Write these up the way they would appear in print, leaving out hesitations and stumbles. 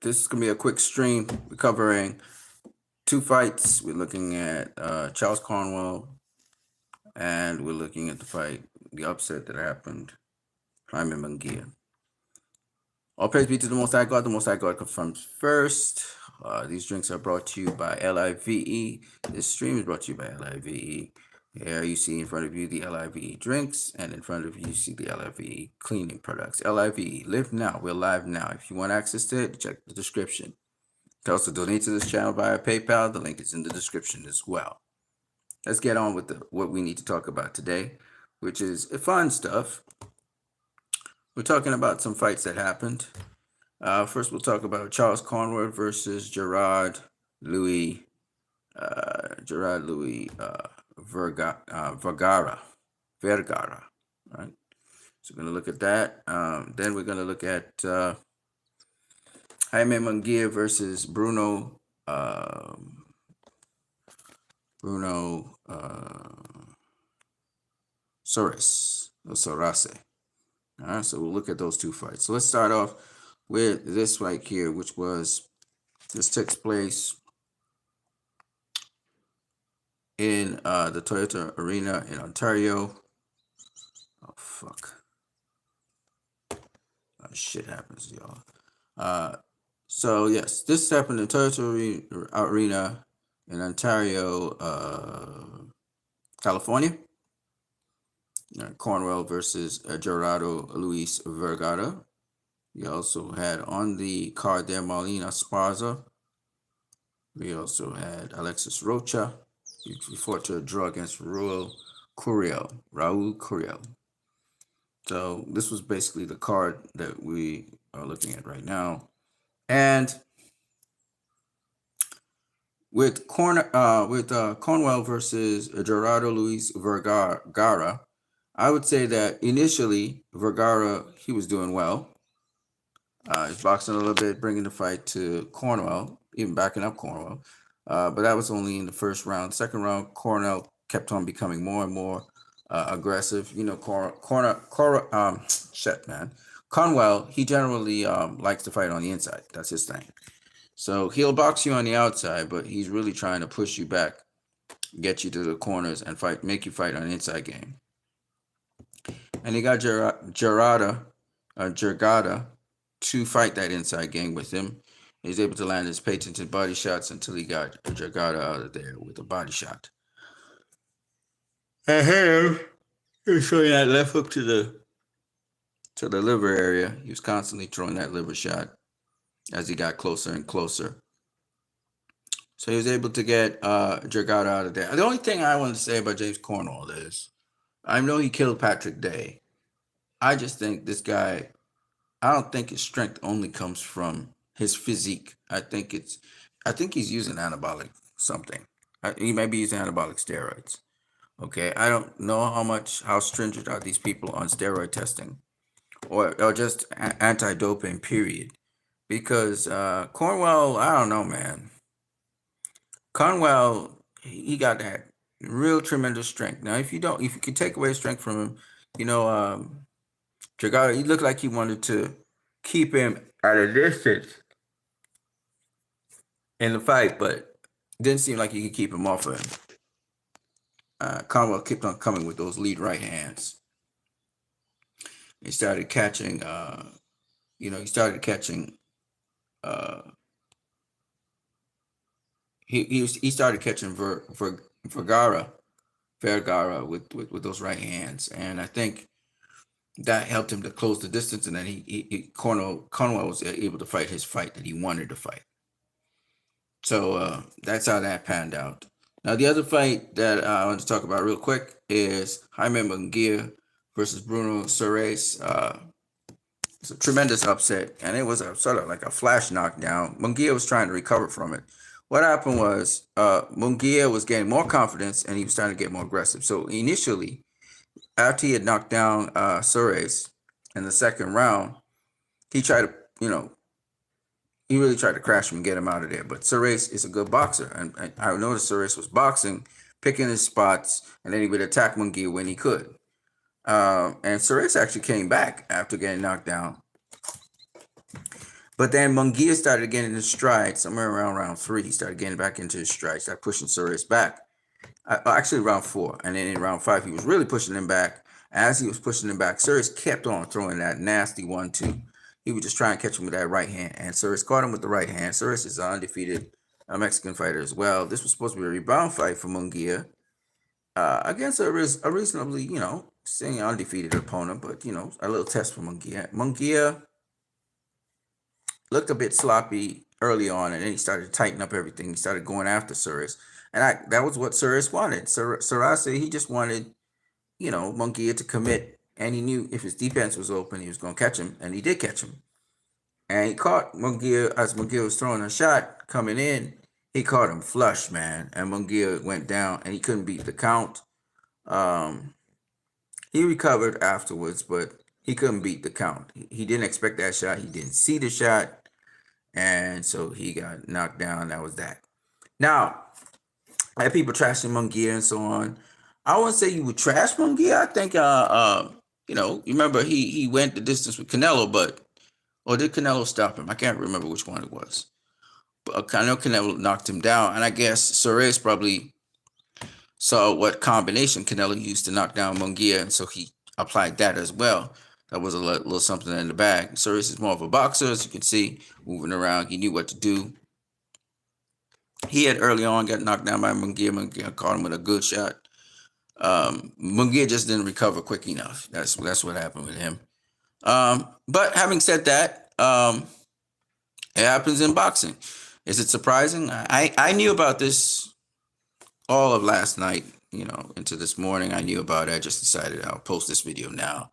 this is gonna be a quick stream. We're covering two fights. We're looking at Charles Conwell, and we're looking at the upset that happened, Jaime Mungia. All praise be to the Most High God. The Most High God confirms first. These drinks are brought to you by LIVE. This stream is brought to you by LIVE. Here you see in front of you the LIVE drinks, and in front of you see the LIVE cleaning products. LIVE, live now. We're live now. If you want access to it, check the description. You can also donate to this channel via PayPal. The link is in the description as well. Let's get on with what we need to talk about today, which is fun stuff. We're talking about some fights that happened. First, we'll talk about Charles Conwell versus Gerard Louis Vergara. Right. So we're going to look at that. Then we're going to look at Jaime Mungia versus Bruno Surace. All right, so we'll look at those two fights. So let's start off with this fight here, this takes place in the Toyota Arena in Ontario. Oh, fuck. Shit happens, y'all. So, yes, this happened in Toyota Arena in Ontario, California. Conwell versus Gerardo Luis Vergara. We also had on the card there Marlena Esparza. We also had Alexis Rocha. We fought to a draw against Raul Curiel. So this was basically the card that we are looking at right now. And with Conwell versus Gerardo Luis Vergara, I would say that initially Vergara, he was doing well. He's boxing a little bit, bringing the fight to Conwell, even backing up Conwell. But that was only in the first round. Second round, Conwell kept on becoming more and more aggressive. You know, Conwell, he generally likes to fight on the inside. That's his thing. So he'll box you on the outside, but he's really trying to push you back, get you to the corners, and make you fight on the inside game. And he got Gergada to fight that inside game with him. He was able to land his patented body shots until he got Vergara out of there with a body shot. And here, he was throwing that left hook to the liver area. He was constantly throwing that liver shot as he got closer and closer. So he was able to get Vergara out of there. The only thing I want to say about James Cornwell is, I know he killed Patrick Day. I just think this guy, I don't think his strength only comes from his physique. I think he's using anabolic something. He may be using anabolic steroids. Okay, I don't know how stringent are these people on steroid testing, or just anti-doping. Period. Because Cornwell, I don't know, man. Conwell, he got that real tremendous strength. Now, if you can take away strength from him, Vergara, he looked like he wanted to keep him at a distance in the fight, but it didn't seem like he could keep him off of him. Conwell kept on coming with those lead right hands. He started catching, he started catching Vergara with those right hands, and I think that helped him to close the distance, and then Conwell was able to fight his fight that he wanted to fight. So that's how that panned out. Now, the other fight that I want to talk about real quick is Jaime Mungia versus Bruno Surace. It's a tremendous upset, and it was sort of like a flash knockdown. Mungia was trying to recover from it. What happened was Mungia was getting more confidence, and he was starting to get more aggressive. So initially, after he had knocked down Surace in the second round, he tried to, he really tried to crash him and get him out of there. But Surace is a good boxer, and I noticed Surace was boxing, picking his spots, and then he would attack Mungia when he could. And Surace actually came back after getting knocked down. But then Mungia started getting his stride somewhere around round 3. He started getting back into his stride, started pushing Surace back. Actually, round 4. And then in round 5, he was really pushing him back. As he was pushing him back, Surace kept on throwing that nasty 1-2. He would just try and catch him with that right hand. And Surace caught him with the right hand. Surace is an undefeated Mexican fighter as well. This was supposed to be a rebound fight for Mungia against a reasonably, saying undefeated opponent, but, a little test for Mungia. Mungia looked a bit sloppy early on, and then he started to tighten up everything. He started going after Surace, and that was what Surace wanted. Surace, he just wanted, Mungia to commit, and he knew if his defense was open, he was going to catch him, and he did catch him. And he caught Mungia as Mungia was throwing a shot coming in. He caught him flush, man, and Mungia went down, and he couldn't beat the count. He recovered afterwards, but he couldn't beat the count. He didn't expect that shot. He didn't see the shot. And so he got knocked down. That was that. Now, I had people trashing Mungia and so on. I wouldn't say you would trash Mungia. I think, remember he went the distance with Canelo, or did Canelo stop him? I can't remember which one it was. But I know Canelo knocked him down. And I guess Surace probably saw what combination Canelo used to knock down Mungia, and so he applied that as well. That was a little something in the bag. Surace is more of a boxer, as you can see, moving around. He knew what to do. He had early on got knocked down by Mungia. Mungia caught him with a good shot. Mungia just didn't recover quick enough. That's what happened with him. But having said that, it happens in boxing. Is it surprising? I knew about this all of last night, into this morning. I knew about it. I just decided I'll post this video now.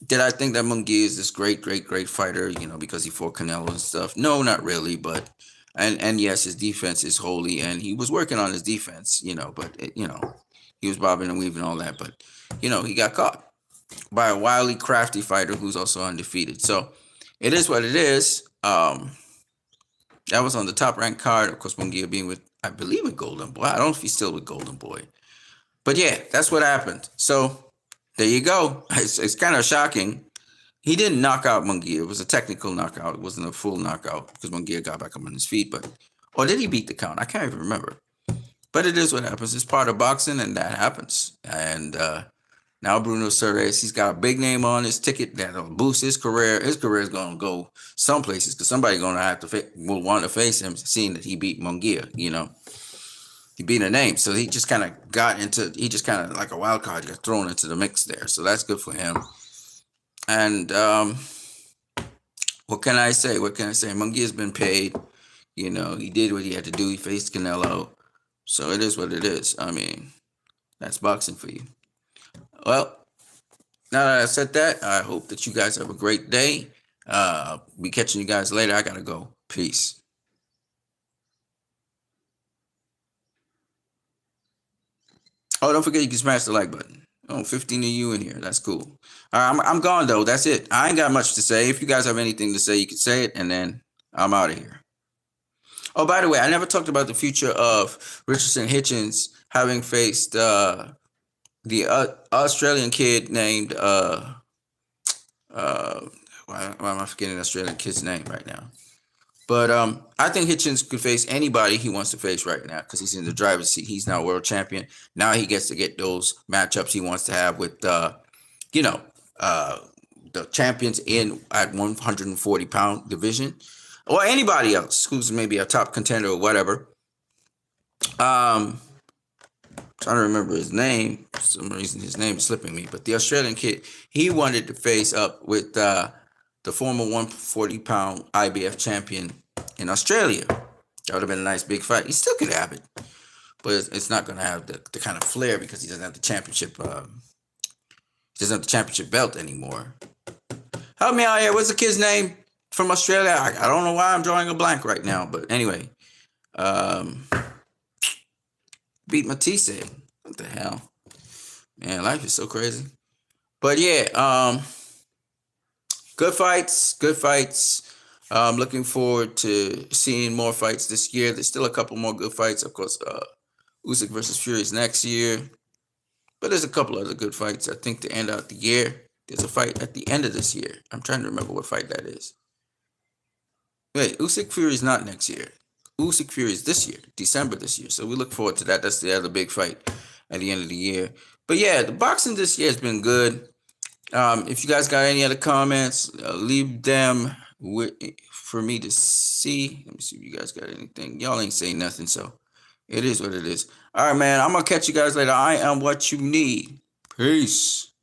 Did I think that Mungia is this great fighter, because he fought Canelo and stuff? No, not really. But and yes, his defense is holy, and he was working on his defense, but he was bobbing and weaving all that. But he got caught by a wily, crafty fighter who's also undefeated. So it is what it is. That was on the top ranked card. Of course, Mungia being with, I believe, with Golden Boy. I don't know if he's still with Golden Boy. But yeah, that's what happened. So there you go. It's kind of shocking. He didn't knock out Mungia. It was a technical knockout. It wasn't a full knockout because Mungia got back up on his feet. Or did he beat the count? I can't even remember. But it is what happens. It's part of boxing, and that happens. And now Bruno Surace, he's got a big name on his ticket that'll boost his career. His career is going to go some places because somebody's going to have to will want to face him, seeing that he beat Mungia. He beat a name, so he just kind of like a wild card, got thrown into the mix there. So that's good for him. And what can I say? Mungia's been paid. He did what he had to do. He faced Canelo. So it is what it is. I mean, that's boxing for you. Well, now that I said that, I hope that you guys have a great day. Be catching you guys later. I got to go. Peace. Oh, don't forget you can smash the like button. Oh, 15 of you in here. That's cool. All right, I'm gone, though. That's it. I ain't got much to say. If you guys have anything to say, you can say it, and then I'm out of here. Oh, by the way, I never talked about the future of Richardson Hitchens having faced the Australian kid named why am I forgetting the Australian kid's name right now? But I think Hitchens could face anybody he wants to face right now because he's in the driver's seat. He's now world champion. Now he gets to get those matchups he wants to have with the champions at 140-pound division, or anybody else who's maybe a top contender or whatever. Trying to remember his name. For some reason, his name is slipping me. But the Australian kid, he wanted to face up with the former 140-pound IBF champion in Australia. That would have been a nice big fight. He still could have it, but it's not going to have the kind of flair because he doesn't have the championship. He doesn't have the championship belt anymore. Help me out here. What's the kid's name from Australia? I don't know why I'm drawing a blank right now, but anyway, beat Matisse. What the hell? Man, life is so crazy. But yeah, good fights. I'm looking forward to seeing more fights this year. There's still a couple more good fights. Of course, Usyk versus Fury is next year. But there's a couple other good fights, I think, to end out the year. There's a fight at the end of this year. I'm trying to remember what fight that is. Wait, Usyk Fury is not next year. Usyk Fury is this year, December this year. So we look forward to that. That's the other big fight at the end of the year. But yeah, the boxing this year has been good. If you guys got any other comments, leave them for me to see. Let me see if you guys got anything. Y'all ain't saying nothing, so it is what it is. All right, man. I'm gonna catch you guys later. I am what you need. Peace.